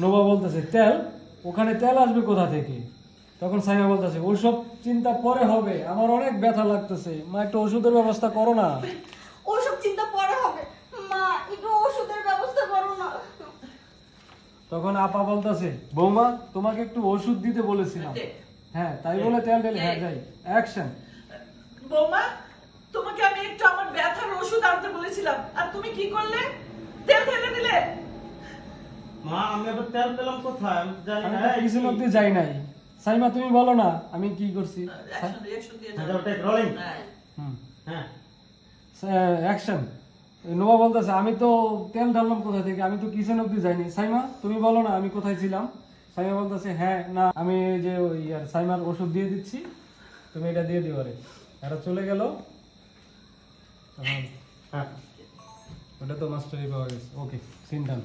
Nova বলতেছে তেল, ওখানে তেল আসবে কোথা থেকে? তখন সাইমা বলতেছে ওইসব চিন্তা পরে হবে, আমার অনেক ব্যথা লাগতেছে, মা একটু ওষুধের ব্যবস্থা করো না। ওসব চিন্তা পরে হবে, মা একটু ওষুধের ব্যবস্থা করো না। তখন আপা বলতেছে বৌমা তোমাকে একটু ওষুধ দিতে বলেছিলাম। হ্যাঁ তাই বলে তেল ঢেলে, হ্যাঁ যাই, অ্যাকশন। বৌমা, তোমাকে আমি একটু আমার ব্যথার ওষুধ আনতে বলেছিলাম, আর তুমি কি করলে? তেল ঢেলে দিলে। মা আমি আবার তেল পেলাম কোথায়? আমি জানি আমি না। তো কিছু মধ্যে যাই নাই। সাইমা তুমি বলো না আমি কি করছি। রিঅ্যাকশন দিয়ে হ্যাঁ, যাও। যাও, take rolling। হ্যাঁ। হুম, হ্যাঁ অ্যাকশন। নোভা বলতেছে আমি তো তেল ঢাললাম কোথা থেকে, আমি তো কিচেন অব্দি যাইনি। সাইমা তুমি বলো না আমি কোথায় ছিলাম। সাইমা বলতেছে হ্যাঁ না আমি এই যে ওই সাইমার ওষুধ দিয়ে দিচ্ছি, তুমি এটা দিয়ে দিও রে। এরা চলে গেল। তখন হ্যাঁ ওটা তো মাস্টারি পাওয়া গেছে। ওকে, সিন ডান।